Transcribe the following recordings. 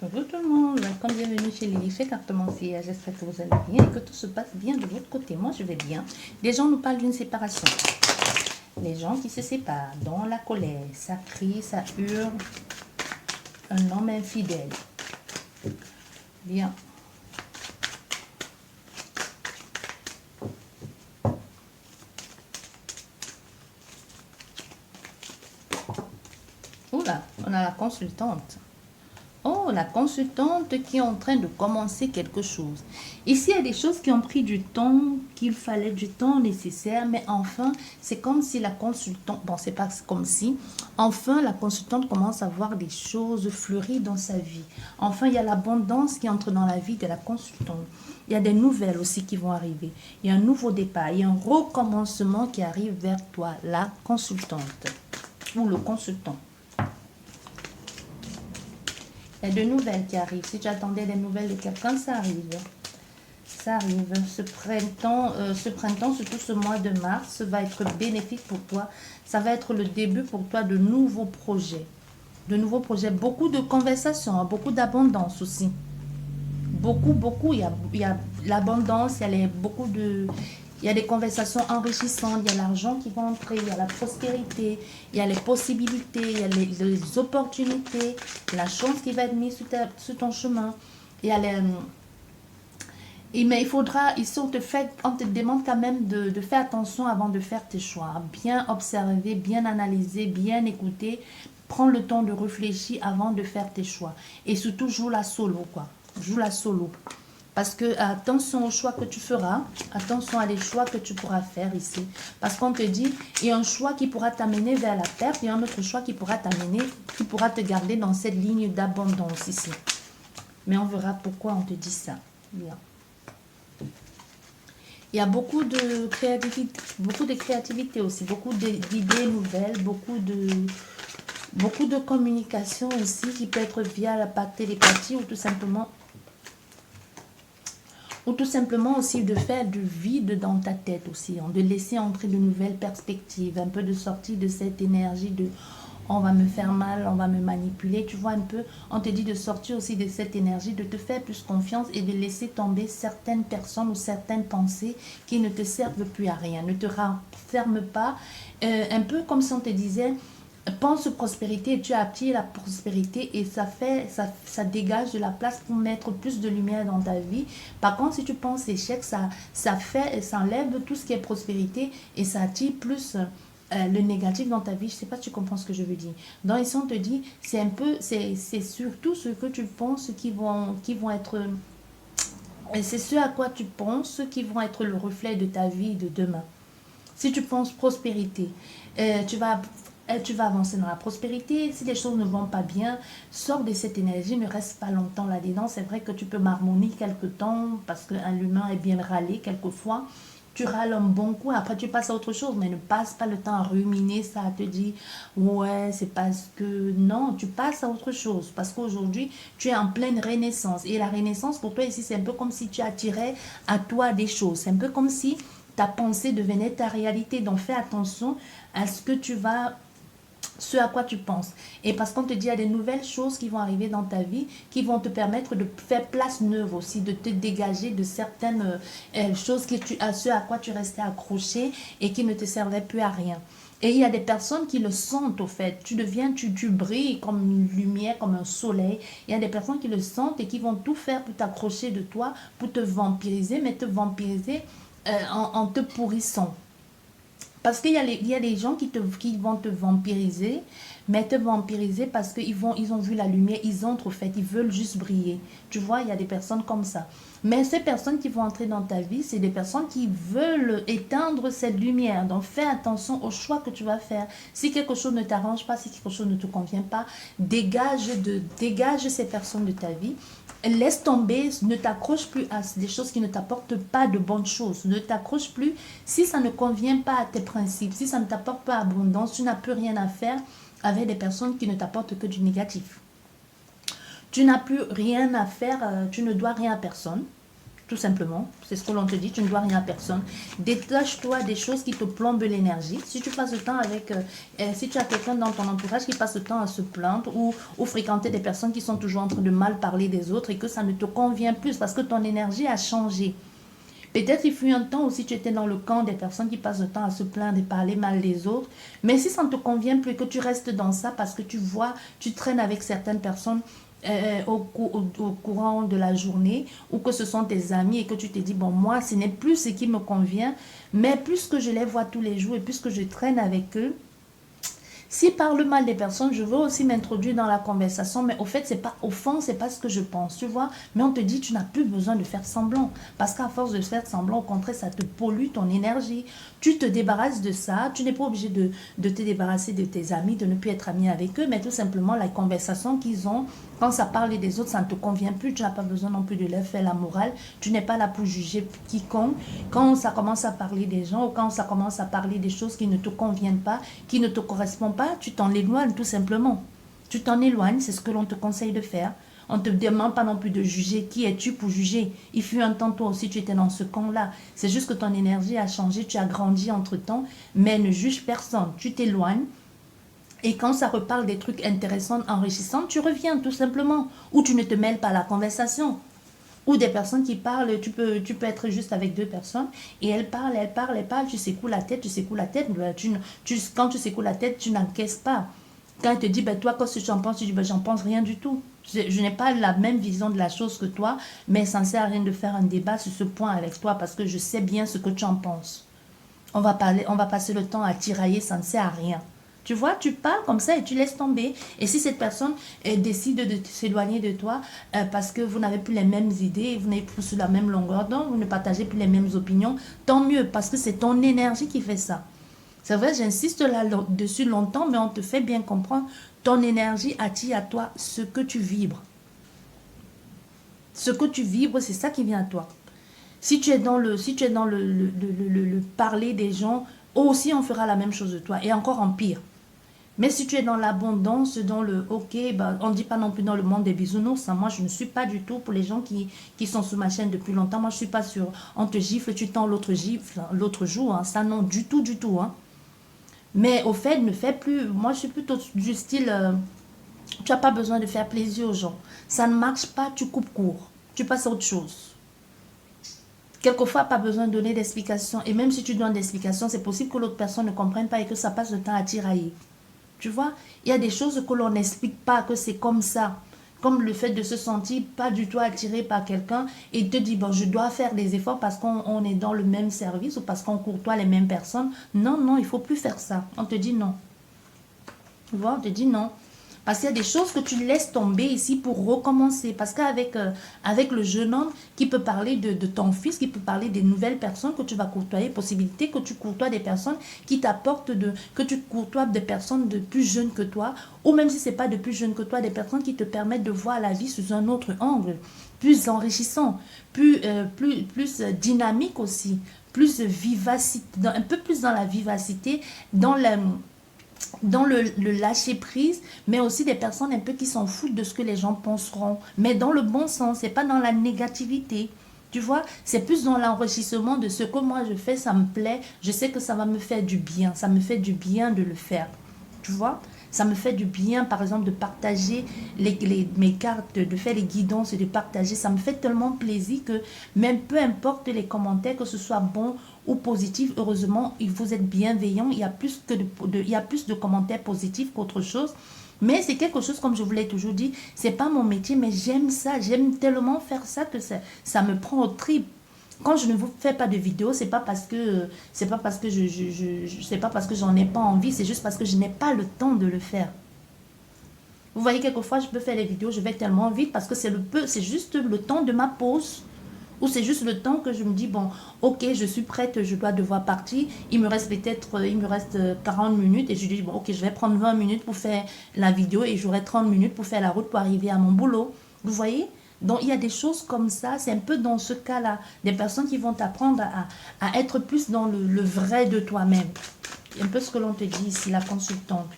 Bonjour tout le monde, welcome, bienvenue chez Lily, chez Cartomancier. J'espère que vous allez bien et que tout se passe bien de votre côté. Moi, je vais bien. Les gens nous parlent d'une séparation. Les gens qui se séparent, dans la colère, ça crie, ça hurle. Un homme infidèle. Bien. Oula, on a la consultante. Oh, la consultante qui est en train de commencer quelque chose. Ici, il y a des choses qui ont pris du temps, qu'il fallait du temps nécessaire, mais enfin, c'est comme si la consultante, bon, c'est pas comme si, enfin, la consultante commence à voir des choses fleurir dans sa vie. Enfin, il y a l'abondance qui entre dans la vie de la consultante. Il y a des nouvelles aussi qui vont arriver. Il y a un nouveau départ, il y a un recommencement qui arrive vers toi, la consultante ou le consultant. Il y a de nouvelles qui arrivent. Si tu attendais des nouvelles de quelqu'un, ça arrive. Ça arrive. Ce printemps, surtout ce mois de mars, va être bénéfique pour toi. Ça va être le début pour toi de nouveaux projets. De nouveaux projets. Beaucoup de conversations, beaucoup d'abondance aussi. Beaucoup. Il y a l'abondance, il y a des conversations enrichissantes, il y a l'argent qui va entrer, il y a la prospérité, il y a les possibilités, il y a les opportunités, la chance qui va être mise sur ton chemin. Il y a mais il faudra, ici on te demande quand même de faire attention avant de faire tes choix. Bien observer, bien analyser, bien écouter. Prends le temps de réfléchir avant de faire tes choix. Et surtout, joue la solo, quoi. Joue la solo. Parce que attention aux choix que tu feras, attention à les choix que tu pourras faire ici. Parce qu'on te dit, il y a un choix qui pourra t'amener vers la perte, et un autre choix qui pourra qui pourra te garder dans cette ligne d'abondance ici. Mais on verra pourquoi on te dit ça. Bien. Il y a beaucoup de créativité aussi, beaucoup d'idées nouvelles, beaucoup de communication aussi qui peut être via la télépathie ou tout simplement aussi de faire du vide dans ta tête aussi, de laisser entrer de nouvelles perspectives, un peu de sortie de cette énergie de on va me faire mal, on va me manipuler, tu vois un peu, on te dit de sortir aussi de cette énergie, de te faire plus confiance et de laisser tomber certaines personnes ou certaines pensées qui ne te servent plus à rien, ne te renferment pas, un peu comme si on te disait pense prospérité et tu attires la prospérité et ça dégage de la place pour mettre plus de lumière dans ta vie. Par contre, si tu penses échec, ça enlève tout ce qui est prospérité et ça attire plus le négatif dans ta vie. Je sais pas si tu comprends ce que je veux dire. Donc ici, on te dit, c'est surtout ce que tu penses qui vont être, c'est ce à quoi tu penses qui vont être le reflet de ta vie de demain. Si tu penses prospérité, tu vas avancer dans la prospérité. Si les choses ne vont pas bien, sors de cette énergie, ne reste pas longtemps là-dedans. C'est vrai que tu peux marmonner quelque temps parce qu'un humain est bien râlé quelquefois. Tu râles un bon coup, après tu passes à autre chose, mais ne passe pas le temps à ruminer ça, à te dire ouais, c'est parce que non, tu passes à autre chose parce qu'aujourd'hui tu es en pleine renaissance et la renaissance pour toi ici c'est un peu comme si tu attirais à toi des choses, c'est un peu comme si ta pensée devenait ta réalité. Donc fais attention à ce à quoi tu penses. Et parce qu'on te dit, il y a des nouvelles choses qui vont arriver dans ta vie, qui vont te permettre de faire place neuve aussi, de te dégager de certaines choses à ce à quoi tu restais accroché et qui ne te servaient plus à rien. Et il y a des personnes qui le sentent au fait. Tu brilles comme une lumière, comme un soleil. Il y a des personnes qui le sentent et qui vont tout faire pour t'accrocher de toi, pour te vampiriser, mais te vampiriser en te pourrissant. Parce qu'il y a des gens qui vont te vampiriser, mais te vampiriser parce ils ont vu la lumière, ils entrent au fait, ils veulent juste briller. Tu vois, il y a des personnes comme ça. Mais ces personnes qui vont entrer dans ta vie, c'est des personnes qui veulent éteindre cette lumière. Donc fais attention aux choix que tu vas faire. Si quelque chose ne t'arrange pas, si quelque chose ne te convient pas, dégage ces personnes de ta vie. Laisse tomber, ne t'accroche plus à des choses qui ne t'apportent pas de bonnes choses. Ne t'accroche plus si ça ne convient pas à tes principes, si ça ne t'apporte pas abondance, tu n'as plus rien à faire avec des personnes qui ne t'apportent que du négatif. Tu n'as plus rien à faire, tu ne dois rien à personne. Tout simplement, c'est ce que l'on te dit, tu ne dois rien à personne. Détache-toi des choses qui te plombent l'énergie. Si tu passes le temps avec, si tu as quelqu'un dans ton entourage qui passe le temps à se plaindre ou fréquenter des personnes qui sont toujours en train de mal parler des autres et que ça ne te convient plus parce que ton énergie a changé. Peut-être il fut un temps où si tu étais dans le camp des personnes qui passent le temps à se plaindre et parler mal des autres, mais si ça ne te convient plus que tu restes dans ça parce que tu vois, tu traînes avec certaines personnes au courant de la journée ou que ce sont tes amis et que tu te dis, bon, moi, ce n'est plus ce qui me convient, mais puisque je les vois tous les jours et puisque je traîne avec eux, s'ils parlent mal des personnes, je veux aussi m'introduire dans la conversation, mais au fait, c'est pas, au fond, c'est pas ce que je pense, tu vois. Mais on te dit, tu n'as plus besoin de faire semblant. Parce qu'à force de faire semblant, au contraire, ça te pollue ton énergie. Tu te débarrasses de ça. Tu n'es pas obligé de te débarrasser de tes amis, de ne plus être ami avec eux, mais tout simplement, la conversation qu'ils ont, quand ça parle des autres, ça ne te convient plus. Tu n'as pas besoin non plus de leur faire la morale. Tu n'es pas là pour juger quiconque. Quand ça commence à parler des gens ou quand ça commence à parler des choses qui ne te conviennent pas, qui ne te correspondent pas, tu t'en éloignes tout simplement. Tu t'en éloignes, c'est ce que l'on te conseille de faire. On ne te demande pas non plus de juger. Qui es-tu pour juger? Il fut un temps, toi aussi, tu étais dans ce camp-là. C'est juste que ton énergie a changé, tu as grandi entre-temps, mais ne juge personne. Tu t'éloignes. Et quand ça reparle des trucs intéressants, enrichissants, tu reviens tout simplement. Ou tu ne te mêles pas à la conversation. Ou des personnes qui parlent, tu peux être juste avec deux personnes et elles parlent, tu secoues la tête, quand tu secoues la tête, tu n'encaisses pas. Quand elle te dit, ben, toi, qu'est-ce que tu en penses, tu dis, ben, j'en pense rien du tout. Je n'ai pas la même vision de la chose que toi, mais ça ne sert à rien de faire un débat sur ce point avec toi parce que je sais bien ce que tu en penses. On va passer le temps à tirailler, ça ne sert à rien. Tu vois, tu parles comme ça et tu laisses tomber. Et si cette personne décide de s'éloigner de toi parce que vous n'avez plus les mêmes idées, vous n'êtes plus sur la même longueur d'onde, vous ne partagez plus les mêmes opinions, tant mieux parce que c'est ton énergie qui fait ça. C'est vrai, j'insiste là-dessus longtemps, mais on te fait bien comprendre, ton énergie attire à toi ce que tu vibres. Ce que tu vibres, c'est ça qui vient à toi. Si tu es dans le parler des gens, aussi on fera la même chose de toi et encore en pire. Mais si tu es dans l'abondance, dans le ok, bah, on ne dit pas non plus dans le monde des bisounours. Hein. Moi, je ne suis pas du tout pour les gens qui sont sous ma chaîne depuis longtemps. Moi, je ne suis pas sur on te gifle, tu tends l'autre gifle, l'autre joue. Hein. Ça, non, du tout, du tout. Hein. Mais au fait, ne fais plus. Moi, je suis plutôt du style tu n'as pas besoin de faire plaisir aux gens. Ça ne marche pas, tu coupes court. Tu passes à autre chose. Quelquefois, pas besoin de donner d'explications. Et même si tu donnes des explications, c'est possible que l'autre personne ne comprenne pas et que ça passe le temps à tirailler. Tu vois, il y a des choses que l'on n'explique pas, que c'est comme ça. Comme le fait de se sentir pas du tout attiré par quelqu'un et te dire, bon, je dois faire des efforts parce qu'on est dans le même service ou parce qu'on courtoie les mêmes personnes. Non, non, il ne faut plus faire ça. On te dit non. Tu vois, on te dit non. Parce qu'il y a des choses que tu laisses tomber ici pour recommencer. Parce qu'avec avec le jeune homme qui peut parler de ton fils, qui peut parler des nouvelles personnes que tu vas courtoyer, possibilité que tu courtoies des personnes qui t'apportent que tu courtoies des personnes de plus jeunes que toi, ou même si ce n'est pas de plus jeunes que toi, des personnes qui te permettent de voir la vie sous un autre angle, plus enrichissant, plus dynamique aussi, plus vivacité, un peu plus dans la vivacité, dans le lâcher prise, mais aussi des personnes un peu qui s'en foutent de ce que les gens penseront, mais dans le bon sens, c'est pas dans la négativité. Tu vois, c'est plus dans l'enrichissement de ce que moi je fais, ça me plaît, je sais que ça va me faire du bien, ça me fait du bien de le faire. Tu vois, ça me fait du bien, par exemple, de partager mes cartes, de faire les guidances et de partager. Ça me fait tellement plaisir que même peu importe les commentaires, que ce soit bon ou positif, heureusement, vous êtes bienveillants. Il y a plus de commentaires positifs qu'autre chose. Mais c'est quelque chose, comme je vous l'ai toujours dit, c'est pas mon métier, mais j'aime ça. J'aime tellement faire ça que ça me prend au trip. Quand je ne vous fais pas de vidéo, c'est pas parce que j'en ai pas envie, c'est juste parce que je n'ai pas le temps de le faire. Vous voyez, quelquefois je peux faire les vidéos, je vais tellement vite parce que c'est juste le temps de ma pause. Ou c'est juste le temps que je me dis, bon, ok, je suis prête, je dois devoir partir. Il me reste 40 minutes et je dis, bon, ok, je vais prendre 20 minutes pour faire la vidéo et j'aurai 30 minutes pour faire la route pour arriver à mon boulot. Vous voyez? Donc, il y a des choses comme ça, c'est un peu dans ce cas-là. Des personnes qui vont t'apprendre à être plus dans le vrai de toi-même. C'est un peu ce que l'on te dit ici, la consultante.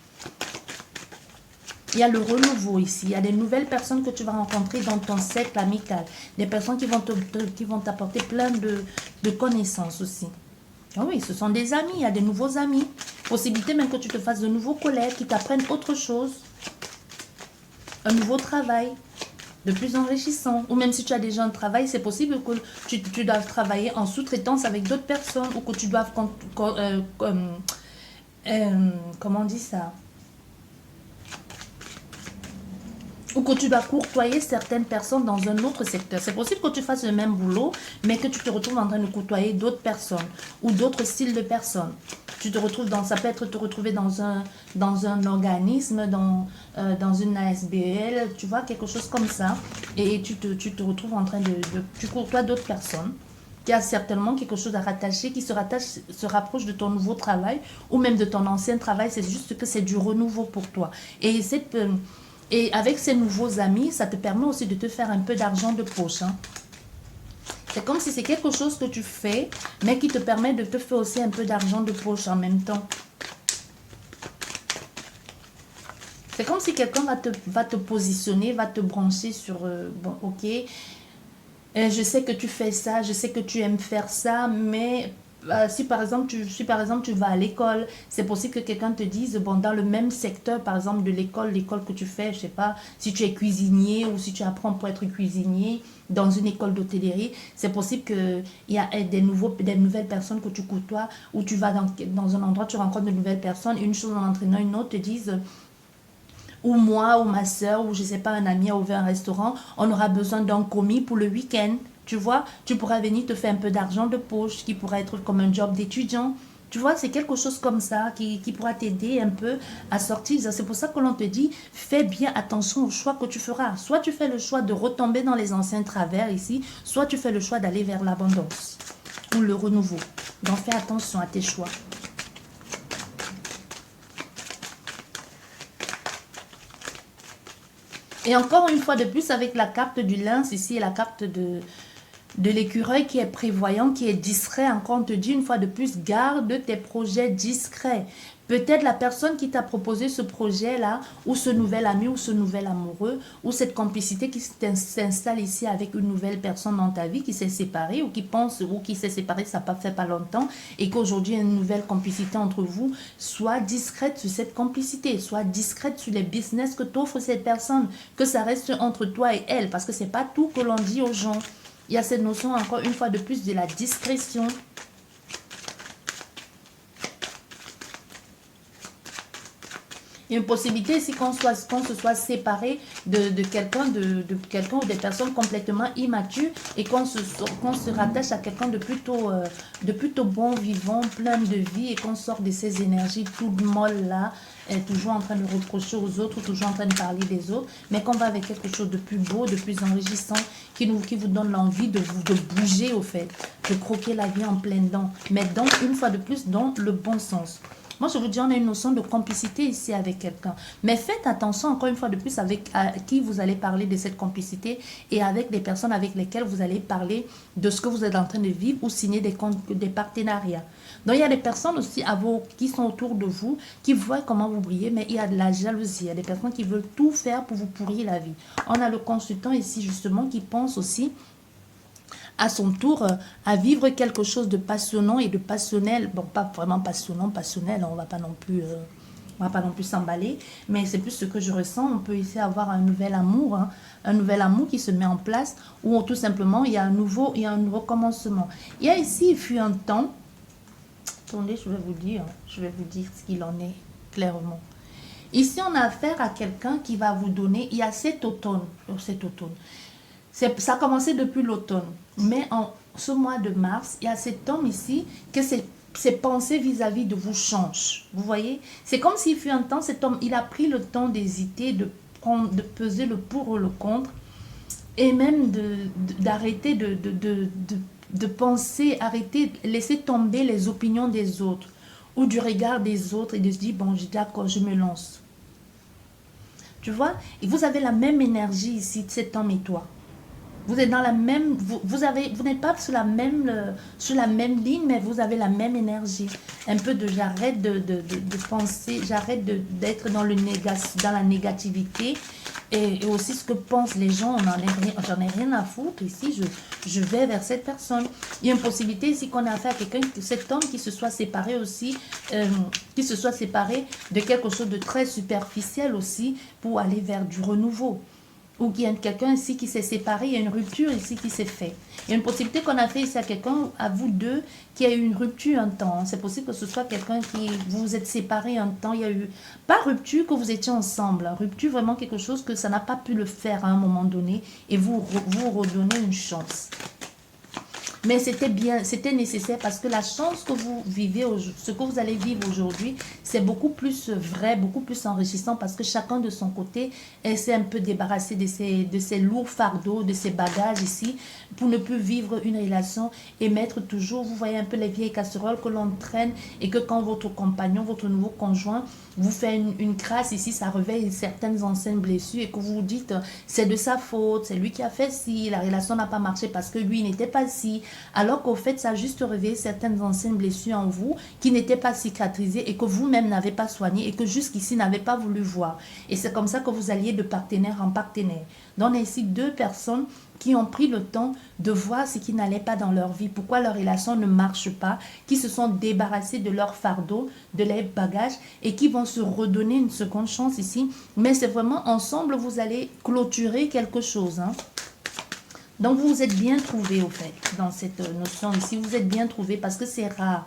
Il y a le renouveau ici. Il y a des nouvelles personnes que tu vas rencontrer dans ton cercle amical. Des personnes qui vont t'apporter plein de connaissances aussi. Ah oui, ce sont des amis. Il y a des nouveaux amis. Possibilité même que tu te fasses de nouveaux collègues qui t'apprennent autre chose. Un nouveau travail. De plus enrichissant. Ou même si tu as déjà un travail, c'est possible que tu doives travailler en sous-traitance avec d'autres personnes. Ou que tu doives... comment on dit ça? Ou que tu dois courtoyer certaines personnes dans un autre secteur. C'est possible que tu fasses le même boulot, mais que tu te retrouves en train de courtoyer d'autres personnes ou d'autres styles de personnes. Tu te retrouves dans, ça peut être te retrouver dans un organisme, dans une ASBL, tu vois, quelque chose comme ça. Et tu te retrouves en train tu courtoies d'autres personnes. Il y a certainement quelque chose à rattacher, qui se rapproche de ton nouveau travail ou même de ton ancien travail. C'est juste que c'est du renouveau pour toi. Et avec ces nouveaux amis, ça te permet aussi de te faire un peu d'argent de poche. Hein. C'est comme si c'est quelque chose que tu fais, mais qui te permet de te faire aussi un peu d'argent de poche en même temps. C'est comme si quelqu'un va te positionner, va te brancher sur... bon, ok, je sais que tu fais ça, je sais que tu aimes faire ça, mais... si par exemple tu vas à l'école, c'est possible que quelqu'un te dise, bon, dans le même secteur, par exemple de l'école que tu fais, je sais pas, si tu es cuisinier ou si tu apprends pour être cuisinier dans une école d'hôtellerie, c'est possible qu'il y a des nouvelles personnes que tu côtoies, ou tu vas dans un endroit, tu rencontres de nouvelles personnes, une chose en entraînant une autre, te disent... ou moi, ou ma soeur, ou je sais pas, un ami a ouvert un restaurant, on aura besoin d'un commis pour le week-end. Tu vois, tu pourras venir te faire un peu d'argent de poche, qui pourra être comme un job d'étudiant. Tu vois, c'est quelque chose comme ça qui pourra t'aider un peu à sortir. C'est pour ça que l'on te dit, fais bien attention au choix que tu feras. Soit tu fais le choix de retomber dans les anciens travers ici, soit tu fais le choix d'aller vers l'abondance ou le renouveau. Donc fais attention à tes choix. Et encore une fois de plus, avec la carte du lynx ici et la carte de l'écureuil qui est prévoyant, qui est discret, encore on te dit une fois de plus, garde tes projets discrets. Peut-être la personne qui t'a proposé ce projet-là, ou ce nouvel ami, ou ce nouvel amoureux, ou cette complicité qui s'installe ici avec une nouvelle personne dans ta vie, qui s'est séparée, ou qui pense, ou qui s'est séparée, ça n'a fait pas longtemps, et qu'aujourd'hui il y a une nouvelle complicité entre vous, sois discrète sur cette complicité, sois discrète sur les business que t'offre cette personne, que ça reste entre toi et elle, parce que c'est pas tout que l'on dit aux gens. Il y a cette notion, encore une fois de plus, de la discrétion. Il y a une possibilité ici qu'on se soit séparé de quelqu'un ou des personnes complètement immatures et qu'on se rattache à quelqu'un de plutôt bon vivant, plein de vie, et qu'on sort de ces énergies toutes molles là, toujours en train de reprocher aux autres, toujours en train de parler des autres, mais qu'on va avec quelque chose de plus beau, de plus enrichissant, qui vous donne l'envie de bouger au fait, de croquer la vie en pleine dents, mais donc une fois de plus dans le bon sens. Moi, je vous dis, on a une notion de complicité ici avec quelqu'un. Mais faites attention, encore une fois de plus, avec à qui vous allez parler de cette complicité et avec les personnes avec lesquelles vous allez parler de ce que vous êtes en train de vivre ou signer des partenariats. Donc, il y a des personnes aussi qui sont autour de vous, qui voient comment vous brillez, mais il y a de la jalousie. Il y a des personnes qui veulent tout faire pour vous pourrir la vie. On a le consultant ici, justement, qui pense aussi à son tour à vivre quelque chose de passionnant et de passionnel. Bon, pas vraiment passionnel, on va pas non plus s'emballer, mais c'est plus ce que je ressens. On peut ici avoir un nouvel amour, hein, un nouvel amour qui se met en place, ou tout simplement il y a un nouveau commencement. Il y a ici, il fut un temps, attendez, je vais vous dire ce qu'il en est clairement. Ici, on a affaire à quelqu'un qui va vous donner, il y a cet automne, ça a commencé depuis l'automne, mais en ce mois de mars, il y a cet homme ici que ses pensées vis-à-vis de vous changent. Vous voyez, c'est comme s'il fut un temps, cet homme, il a pris le temps d'hésiter, de peser le pour ou le contre, et même d'arrêter de penser, arrêter, laisser tomber les opinions des autres ou du regard des autres et de se dire, bon, d'accord, je me lance. Tu vois, et vous avez la même énergie ici, cet homme et toi. Vous êtes dans la même, vous n'êtes pas sur la même ligne, mais vous avez la même énergie. Un peu de, j'arrête de penser, j'arrête d'être dans dans la négativité. Et aussi ce que pensent les gens, j'en ai rien à foutre. Ici, je vais vers cette personne. Il y a une possibilité ici qu'on a affaire à quelqu'un, cet homme qui se soit séparé aussi, qui se soit séparé de quelque chose de très superficiel aussi pour aller vers du renouveau. Ou qu'il y a quelqu'un ici qui s'est séparé, il y a une rupture ici qui s'est faite. Il y a une possibilité qu'on a fait ici à quelqu'un, à vous deux, qui a eu une rupture un temps. C'est possible que ce soit quelqu'un qui vous vous êtes séparé un temps. Il y a eu, pas rupture que vous étiez ensemble, rupture vraiment quelque chose que ça n'a pas pu le faire à un moment donné et vous redonnez une chance. Mais c'était bien, c'était nécessaire parce que la chance que vous vivez, ce que vous allez vivre aujourd'hui, c'est beaucoup plus vrai, beaucoup plus enrichissant parce que chacun de son côté s'est un peu débarrassé de ses lourds fardeaux, de ses bagages ici, pour ne plus vivre une relation et mettre toujours, vous voyez un peu les vieilles casseroles que l'on traîne et que quand votre compagnon, votre nouveau conjoint vous fait une crasse ici, ça réveille certaines anciennes blessures et que vous vous dites c'est de sa faute, c'est lui qui a fait ci, la relation n'a pas marché parce que lui n'était pas ci, alors qu'au fait ça a juste réveillé certaines anciennes blessures en vous qui n'étaient pas cicatrisées et que vous-même n'avez pas soigné et que jusqu'ici n'avez pas voulu voir. Et c'est comme ça que vous alliez de partenaire en partenaire. Donc on a ici deux personnes qui ont pris le temps de voir ce qui n'allait pas dans leur vie, pourquoi leur relation ne marche pas, qui se sont débarrassés de leur fardeau, de leurs bagages et qui vont se redonner une seconde chance ici. Mais c'est vraiment ensemble, vous allez clôturer quelque chose. Hein. Donc vous vous êtes bien trouvés au fait, dans cette notion ici, vous êtes bien trouvés parce que c'est rare.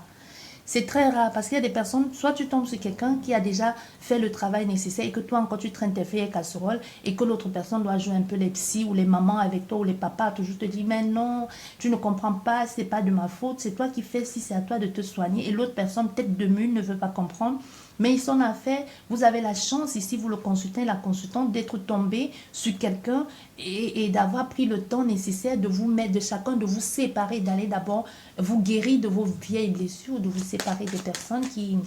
C'est très rare parce qu'il y a des personnes, soit tu tombes sur quelqu'un qui a déjà fait le travail nécessaire et que toi encore tu traînes tes feuilles et casseroles et que l'autre personne doit jouer un peu les psys ou les mamans avec toi ou les papas, toujours te dit mais non, tu ne comprends pas, c'est pas de ma faute, c'est toi qui fais si c'est à toi de te soigner et l'autre personne tête de mule ne veut pas comprendre. Mais ils sont affaires, vous avez la chance ici, vous le consultez, la consultante, d'être tombé sur quelqu'un et d'avoir pris le temps nécessaire de vous mettre, de chacun, de vous séparer, d'aller d'abord vous guérir de vos vieilles blessures, de vous séparer des personnes qui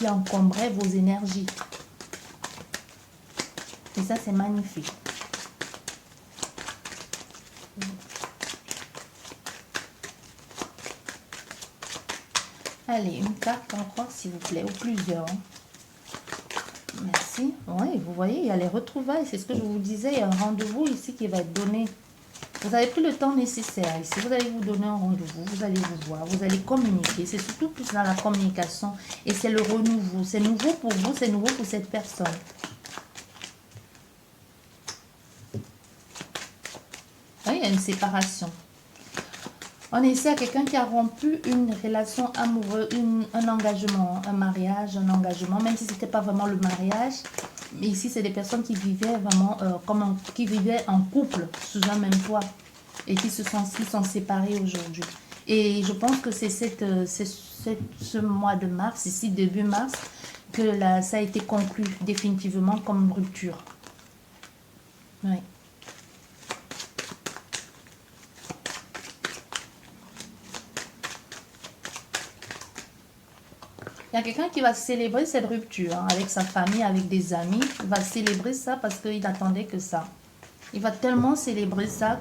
encombraient vos énergies. Et ça, c'est magnifique. Allez, une carte encore, s'il vous plaît, ou plusieurs. Merci. Oui, vous voyez, il y a les retrouvailles. C'est ce que je vous disais. Il y a un rendez-vous ici qui va être donné. Vous avez pris le temps nécessaire ici. Vous allez vous donner un rendez-vous. Vous allez vous voir. Vous allez communiquer. C'est surtout plus dans la communication. Et c'est le renouveau. C'est nouveau pour vous. C'est nouveau pour cette personne. Oui, il y a une séparation. On est ici à quelqu'un qui a rompu une relation amoureuse, un engagement, un mariage, un engagement, même si ce n'était pas vraiment le mariage. Mais ici, c'est des personnes qui vivaient vraiment qui vivaient en couple sous un même toit et qui sont séparés aujourd'hui. Et je pense que c'est ce mois de mars, ici début mars, que ça a été conclu définitivement comme une rupture. Oui. Il y a quelqu'un qui va célébrer cette rupture hein, avec sa famille, avec des amis. Il va célébrer ça parce qu'il attendait que ça. Il va tellement célébrer ça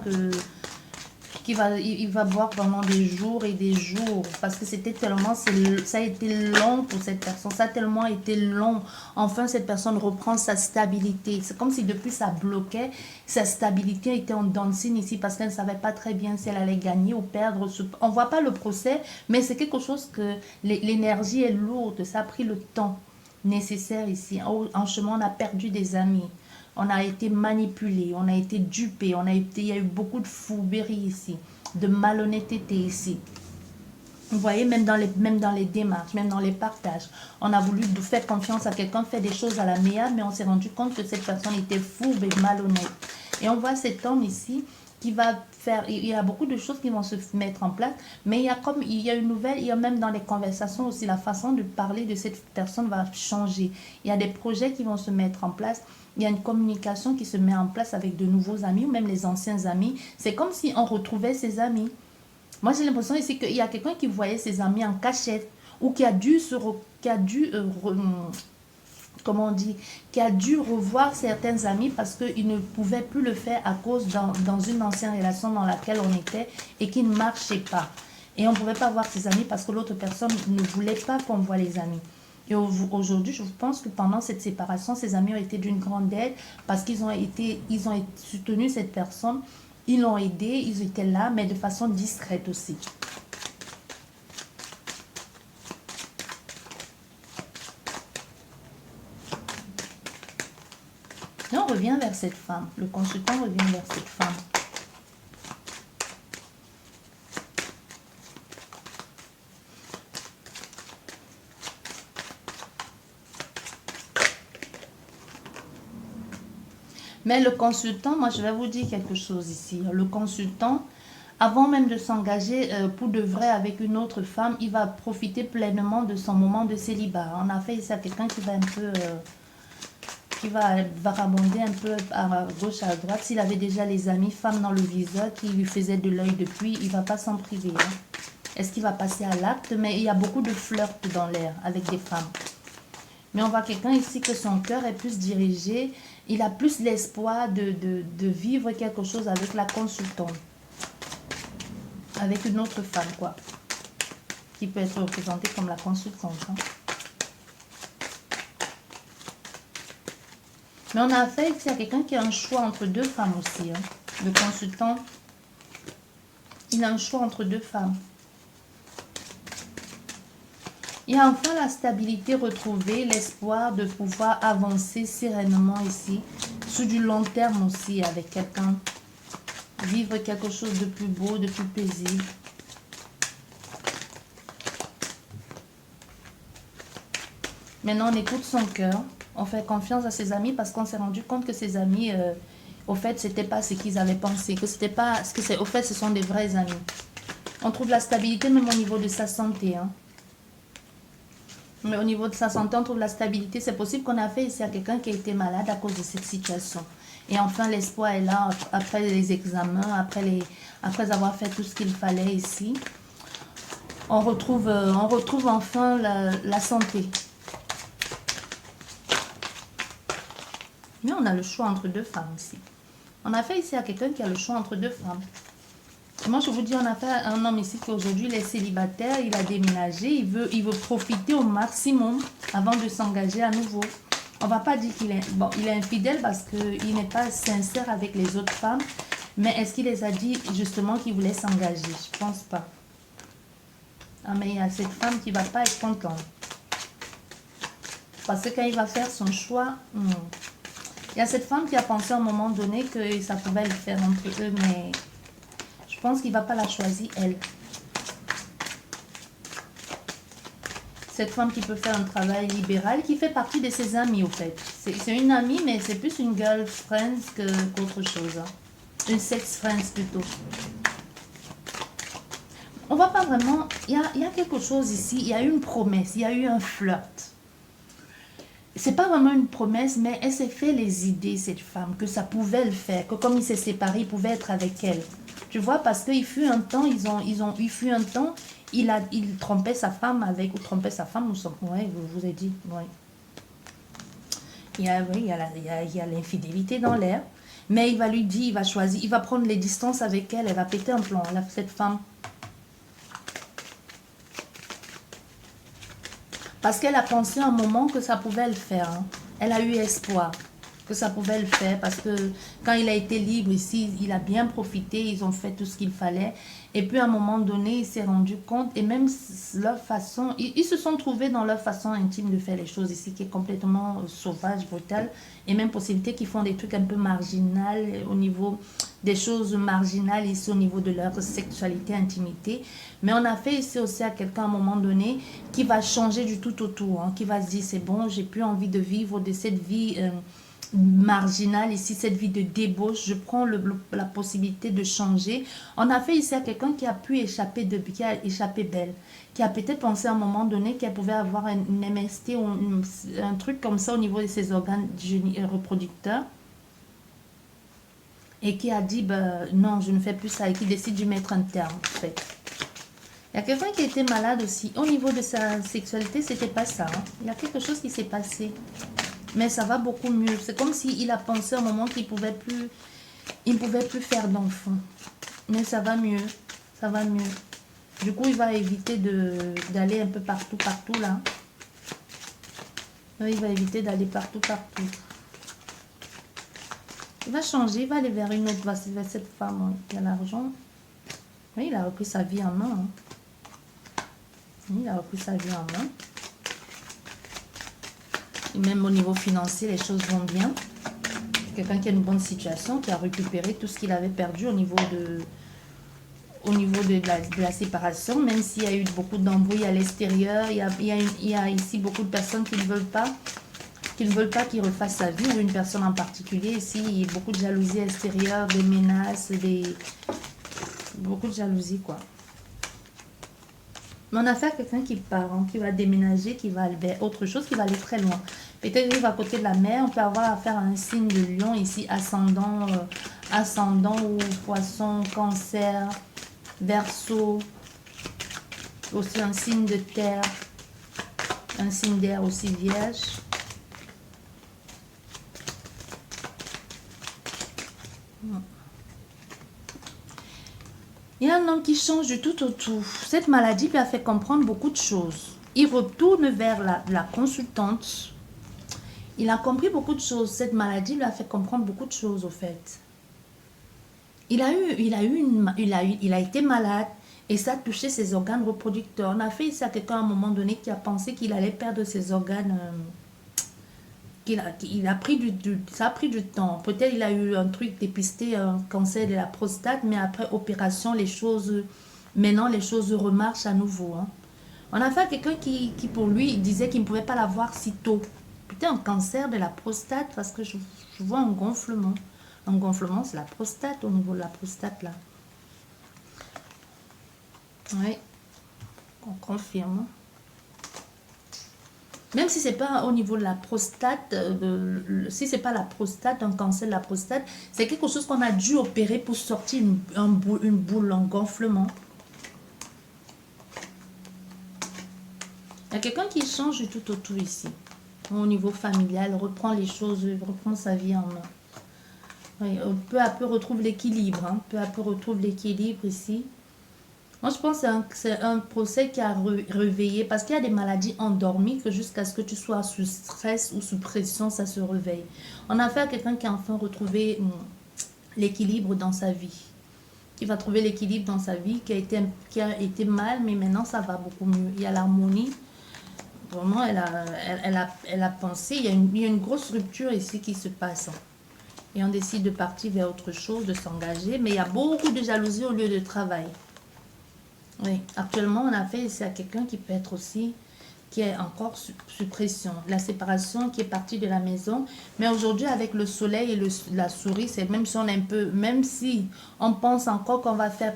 il va boire pendant des jours et des jours parce que c'était tellement, ça a été long pour cette personne, ça a tellement été long. Enfin, cette personne reprend sa stabilité. C'est comme si depuis ça bloquait, sa stabilité était en dancing ici parce qu'elle ne savait pas très bien si elle allait gagner ou perdre. On ne voit pas le procès, mais c'est quelque chose que l'énergie est lourde, ça a pris le temps nécessaire ici. En chemin, on a perdu des amis. On a été manipulé, on a été dupé, il y a eu beaucoup de fourberie ici, de malhonnêteté ici. Vous voyez, même dans les démarches, même dans les partages, on a voulu faire confiance à quelqu'un, faire des choses à la meilleure, mais on s'est rendu compte que cette personne était fourbe et malhonnête. Et on voit cet homme ici qui va faire, il y a beaucoup de choses qui vont se mettre en place, mais il y a une nouvelle, il y a même dans les conversations aussi, la façon de parler de cette personne va changer. Il y a des projets qui vont se mettre en place. Il y a une communication qui se met en place avec de nouveaux amis ou même les anciens amis. C'est comme si on retrouvait ses amis. Moi, j'ai l'impression ici qu'il y a quelqu'un qui voyait ses amis en cachette ou qui a dû comment on dit, qui a dû revoir certains amis parce qu'il ne pouvait plus le faire à cause dans une ancienne relation dans laquelle on était et qui ne marchait pas. Et on ne pouvait pas voir ses amis parce que l'autre personne ne voulait pas qu'on voit les amis. Et aujourd'hui, je pense que pendant cette séparation, ses amis ont été d'une grande aide parce qu'ils ont soutenu cette personne, ils l'ont aidé, ils étaient là, mais de façon discrète aussi. Et on revient vers cette femme. Le consultant revient vers cette femme. Mais le consultant, moi je vais vous dire quelque chose ici. Le consultant, avant même de s'engager pour de vrai avec une autre femme, il va profiter pleinement de son moment de célibat. On a fait ça à quelqu'un qui va un peu... qui va vagabonder un peu à gauche, à droite. S'il avait déjà les amis femmes dans le viseur qui lui faisaient de l'œil depuis, il ne va pas s'en priver. Hein. Est-ce qu'il va passer à l'acte? Mais il y a beaucoup de flirt dans l'air avec des femmes. Mais on voit quelqu'un ici que son cœur est plus dirigé. Il a plus l'espoir de vivre quelque chose avec la consultante. Avec une autre femme, quoi. Qui peut être représentée comme la consultante. Hein. Mais on a affaire ici à quelqu'un qui a un choix entre deux femmes aussi. Hein. Le consultant, il a un choix entre deux femmes. Il y a enfin la stabilité retrouvée, l'espoir de pouvoir avancer sereinement ici, sur du long terme aussi avec quelqu'un. Vivre quelque chose de plus beau, de plus paisible. Maintenant, on écoute son cœur. On fait confiance à ses amis parce qu'on s'est rendu compte que ses amis, au fait, c'était pas ce qu'ils avaient pensé. Que c'était pas, au fait, ce sont des vrais amis. On trouve la stabilité même au niveau de sa santé. Hein. Mais au niveau de sa santé, on trouve la stabilité. C'est possible qu'on a fait ici à quelqu'un qui a été malade à cause de cette situation. Et enfin, l'espoir est là après les examens, après avoir fait tout ce qu'il fallait ici. On retrouve enfin la santé. Mais on a le choix entre deux femmes ici. On a fait ici à quelqu'un qui a le choix entre deux femmes. Et moi, je vous dis, on a fait un homme ici qui aujourd'hui, il est célibataire, il a déménagé, il veut profiter au maximum avant de s'engager à nouveau. On ne va pas dire qu'il est... Bon, il est infidèle parce qu'il n'est pas sincère avec les autres femmes. Mais est-ce qu'il les a dit justement qu'il voulait s'engager? Je ne pense pas. Ah, mais il y a cette femme qui ne va pas être contente. Parce que quand il va faire son choix... Il y a cette femme qui a pensé à un moment donné que ça pouvait le faire entre eux, mais je pense qu'il ne va pas la choisir, elle. Cette femme qui peut faire un travail libéral, qui fait partie de ses amis, au fait. C'est une amie, mais c'est plus une girlfriend qu'autre chose. Hein. Une sex friend, plutôt. On ne va pas vraiment... Il y a quelque chose ici, il y a eu une promesse, il y a eu un flirt. C'est pas vraiment une promesse, mais elle s'est fait les idées, cette femme, que ça pouvait le faire, que comme il s'est séparé, il pouvait être avec elle. Tu vois, parce qu'il fut un temps, il trompait sa femme avec, ou trompait sa femme, ouais, je vous ai dit, ouais. Il y a l'infidélité dans l'air, mais il va lui dire, il va choisir, il va prendre les distances avec elle, elle va péter un plomb, cette femme. Parce qu'elle a pensé un moment que ça pouvait le faire. Hein. Elle a eu espoir que ça pouvait le faire. Parce que quand il a été libre ici, il a bien profité. Ils ont fait tout ce qu'il fallait. Et puis à un moment donné, il s'est rendu compte. Et même leur façon... Ils se sont trouvés dans leur façon intime de faire les choses ici. Qui est complètement sauvage, brutale. Et même possibilité qu'ils font des trucs un peu marginaux au niveau... des choses marginales ici au niveau de leur sexualité, intimité. Mais on a fait ici aussi à quelqu'un à un moment donné qui va changer du tout au tout, hein, qui va se dire c'est bon, j'ai plus envie de vivre de cette vie marginale ici, cette vie de débauche, je prends la possibilité de changer. On a fait ici à quelqu'un qui a pu échapper qui a échappé belle, qui a peut-être pensé à un moment donné qu'elle pouvait avoir une MST ou un truc comme ça au niveau de ses organes reproducteurs. Et qui a dit, ben, non, je ne fais plus ça, et qui décide de mettre un terme, en fait. Il y a quelqu'un qui était malade aussi. Au niveau de sa sexualité, c'était pas ça. Hein. Il y a quelque chose qui s'est passé. Mais ça va beaucoup mieux. C'est comme s'il a pensé au moment qu'il ne pouvait plus faire d'enfant. Mais ça va mieux. Ça va mieux. Du coup, il va éviter d'aller un peu partout là. Il va éviter d'aller partout. Il va changer, il va aller vers une autre, vers cette femme qui a l'argent. Oui, il a repris sa vie en main. Hein. Il a repris sa vie en main. Et même au niveau financier, les choses vont bien. Quelqu'un qui a une bonne situation, qui a récupéré tout ce qu'il avait perdu au niveau de la séparation, même s'il y a eu beaucoup d'embrouilles à l'extérieur. Il y a ici beaucoup de personnes qui ne veulent pas qu'il refasse sa vie, ou une personne en particulier. Ici, il y a beaucoup de jalousie extérieure, des menaces, beaucoup de jalousie, quoi. Mais on a affaire à quelqu'un qui part, hein, qui va déménager, qui va aller vers autre chose, qui va aller très loin. Peut-être qu'il va à côté de la mer. On peut avoir affaire à un signe de lion ici, ascendant ou poisson, cancer, verseau. Aussi un signe de terre, un signe d'air aussi, vierge. Il y a un homme qui change du tout au tout. Cette maladie lui a fait comprendre beaucoup de choses. Il retourne vers la consultante. Il a compris beaucoup de choses. Cette maladie lui a fait comprendre beaucoup de choses, au fait. Il a été malade et ça a touché ses organes reproducteurs. On a fait ici à quelqu'un à un moment donné qui a pensé qu'il allait perdre ses organes. Ça a pris du temps. Peut-être il a eu un truc dépisté, un cancer de la prostate, mais après opération, maintenant les choses remarchent à nouveau. Hein. On a fait à quelqu'un qui pour lui, il disait qu'il ne pouvait pas l'avoir si tôt. Peut-être un cancer de la prostate, parce que je vois un gonflement. Un gonflement, c'est la prostate, au niveau de la prostate, là. Oui, on confirme. Même si c'est pas au niveau de la prostate, si c'est pas la prostate, un cancer de la prostate, c'est quelque chose qu'on a dû opérer pour sortir une boule, un gonflement. Il y a quelqu'un qui change du tout au tout ici. Au niveau familial, reprend les choses, reprend sa vie en main. Oui, peu à peu retrouve l'équilibre. Hein. Peu à peu retrouve l'équilibre ici. Moi, je pense que c'est un procès qui a réveillé, parce qu'il y a des maladies endormies que jusqu'à ce que tu sois sous stress ou sous pression, ça se réveille. On a affaire à quelqu'un qui a enfin retrouvé l'équilibre dans sa vie. Qui va trouver l'équilibre dans sa vie, qui a été mal, mais maintenant ça va beaucoup mieux. Il y a l'harmonie. Vraiment, elle a pensé, il y a une grosse rupture ici qui se passe. Et on décide de partir vers autre chose, de s'engager. Mais il y a beaucoup de jalousie au lieu de travail. Oui, actuellement, on a fait ici à quelqu'un qui peut être aussi, qui est encore sous pression. La séparation qui est partie de la maison. Mais aujourd'hui, avec le soleil et la souris, c'est même si on pense encore qu'on va faire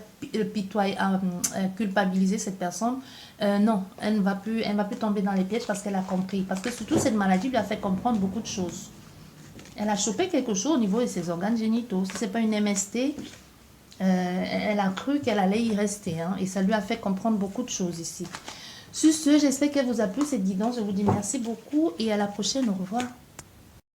culpabiliser cette personne, non, elle ne va plus tomber dans les pièges parce qu'elle a compris. Parce que surtout, cette maladie lui a fait comprendre beaucoup de choses. Elle a chopé quelque chose au niveau de ses organes génitaux. Si ce n'est pas une MST, elle a cru qu'elle allait y rester. Hein, et ça lui a fait comprendre beaucoup de choses ici. Sur ce, j'espère qu'elle vous a plu cette guidance. Je vous dis merci beaucoup et à la prochaine. Au revoir.